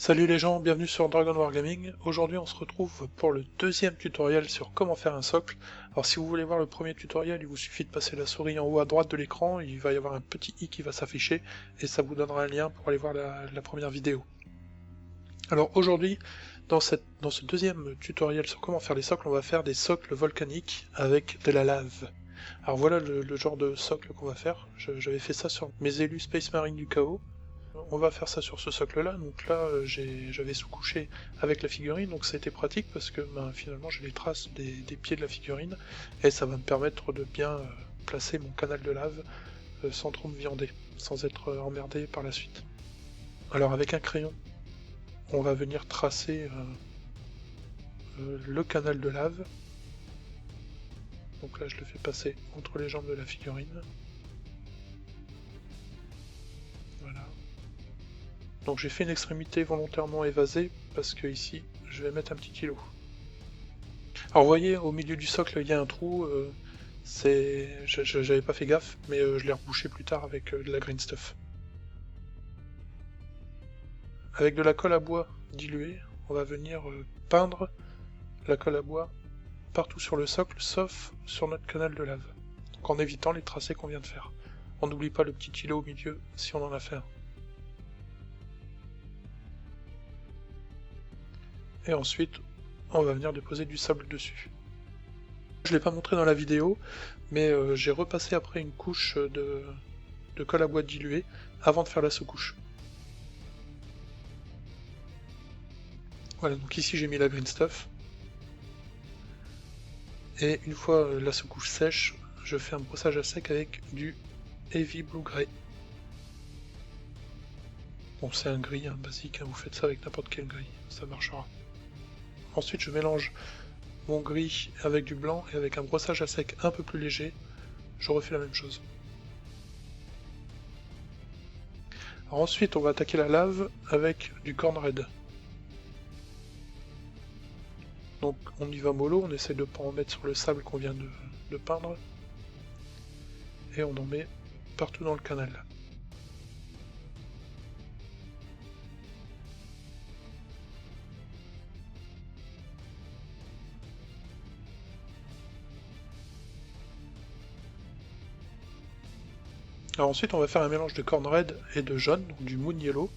Salut les gens, bienvenue sur Dragon Wargaming. Aujourd'hui on se retrouve pour le deuxième tutoriel sur comment faire un socle. Alors si vous voulez voir le premier tutoriel, il vous suffit de passer la souris en haut à droite de l'écran, il va y avoir un petit i qui va s'afficher et ça vous donnera un lien pour aller voir la première vidéo. Alors aujourd'hui, dans ce deuxième tutoriel sur comment faire les socles, on va faire des socles volcaniques avec de la lave. Alors voilà le genre de socle qu'on va faire. J'avais fait ça sur mes élus Space Marine du chaos. On va faire ça sur ce socle là, donc là j'avais sous-couché avec la figurine, donc ça a été pratique parce que finalement j'ai les traces des pieds de la figurine et ça va me permettre de bien placer mon canal de lave sans trop me viander, sans être emmerdé par la suite. Alors avec un crayon, on va venir tracer le canal de lave. Donc là je le fais passer entre les jambes de la figurine. Voilà. Donc j'ai fait une extrémité volontairement évasée, parce que ici, je vais mettre un petit îlot. Alors vous voyez, au milieu du socle, il y a un trou, j'avais pas fait gaffe, mais je l'ai rebouché plus tard avec de la green stuff. Avec de la colle à bois diluée, on va venir peindre la colle à bois partout sur le socle, sauf sur notre canal de lave. Donc en évitant les tracés qu'on vient de faire. On n'oublie pas le petit îlot au milieu, si on en a fait un. Et ensuite on va venir déposer du sable dessus. Je ne l'ai pas montré dans la vidéo, mais j'ai repassé après une couche de colle à bois diluée avant de faire la sous-couche. Voilà, donc ici j'ai mis la green stuff. Et une fois la sous-couche sèche, je fais un brossage à sec avec du Heavy Blue Grey. Bon, c'est un gris basique, vous faites ça avec n'importe quel gris, ça marchera. Ensuite je mélange mon gris avec du blanc et avec un brossage à sec un peu plus léger, je refais la même chose. Alors ensuite on va attaquer la lave avec du corn red. Donc on y va mollo, on essaie de ne pas en mettre sur le sable qu'on vient de peindre. Et on en met partout dans le canal. Alors ensuite on va faire un mélange de corn red et de jaune, donc du moon yellow,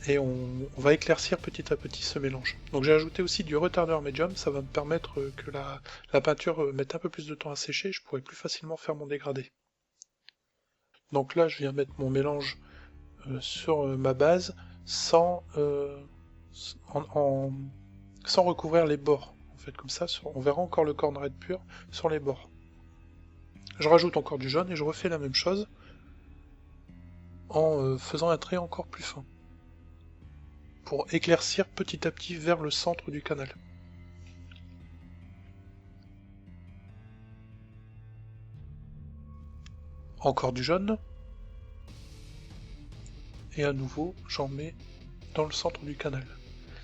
et on va éclaircir petit à petit ce mélange. Donc j'ai ajouté aussi du retardeur medium, ça va me permettre que la peinture mette un peu plus de temps à sécher, je pourrai plus facilement faire mon dégradé. Donc là je viens mettre mon mélange sur ma base sans recouvrir les bords. En fait comme ça, on verra encore le corn red pur sur les bords. Je rajoute encore du jaune et je refais la même chose en faisant un trait encore plus fin pour éclaircir petit à petit vers le centre du canal. Encore du jaune, et à nouveau j'en mets dans le centre du canal.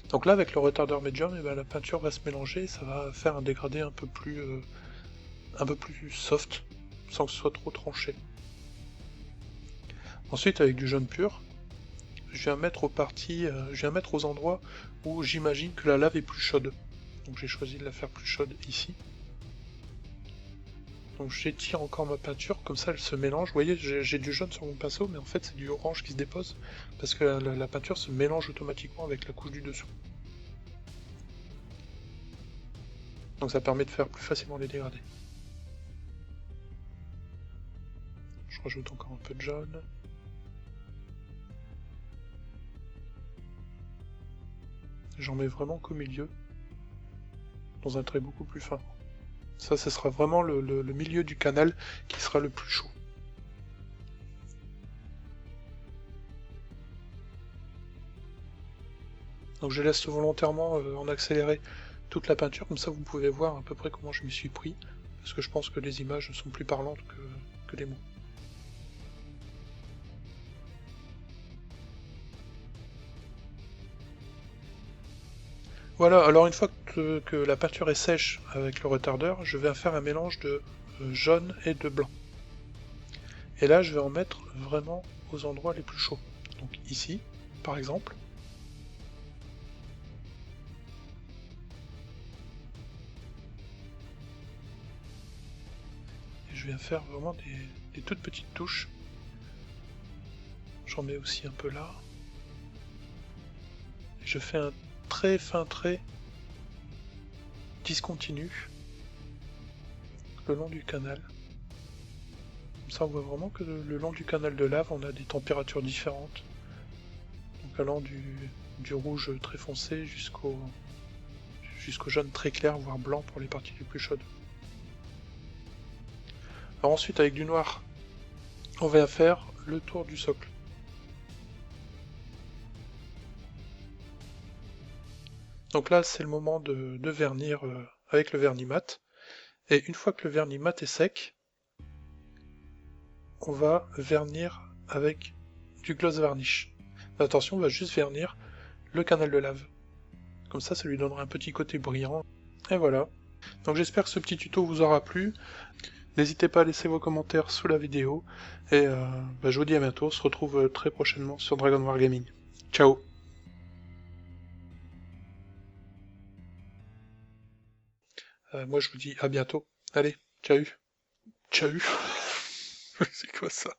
Donc là avec le retardeur medium, la peinture va se mélanger et ça va faire un dégradé un peu plus soft, sans que ce soit trop tranché. Ensuite avec du jaune pur, je viens mettre aux endroits où j'imagine que la lave est plus chaude. Donc j'ai choisi de la faire plus chaude ici. Donc j'étire encore ma peinture, comme ça elle se mélange. Vous voyez, j'ai du jaune sur mon pinceau, mais en fait c'est du orange qui se dépose, parce que la peinture se mélange automatiquement avec la couche du dessous. Donc ça permet de faire plus facilement les dégradés. Je rajoute encore un peu de jaune. J'en mets vraiment qu'au milieu, dans un trait beaucoup plus fin. Ça, ce sera vraiment le milieu du canal qui sera le plus chaud. Donc je laisse volontairement en accéléré toute la peinture, comme ça vous pouvez voir à peu près comment je m'y suis pris, parce que je pense que les images sont plus parlantes que les mots. Voilà, alors une fois que la peinture est sèche avec le retardeur, je vais faire un mélange de jaune et de blanc. Et là, je vais en mettre vraiment aux endroits les plus chauds. Donc ici, par exemple. je viens faire vraiment des toutes petites touches. J'en mets aussi un peu là. Et je fais un très fin trait discontinu le long du canal. Comme ça on voit vraiment que le long du canal de lave on a des températures différentes. Donc allant du rouge très foncé jusqu'au jaune très clair, voire blanc pour les parties les plus chaudes. Alors ensuite avec du noir, on va faire le tour du socle. Donc là c'est le moment de vernir avec le vernis mat. Et une fois que le vernis mat est sec, on va vernir avec du gloss varnish. Attention, on va juste vernir le canal de lave. Comme ça lui donnera un petit côté brillant. Et voilà. Donc j'espère que ce petit tuto vous aura plu. N'hésitez pas à laisser vos commentaires sous la vidéo. Et je vous dis à bientôt, on se retrouve très prochainement sur Dragon Wargaming. Ciao. Moi je vous dis à bientôt. Allez, ciao. Ciao. C'est quoi ça?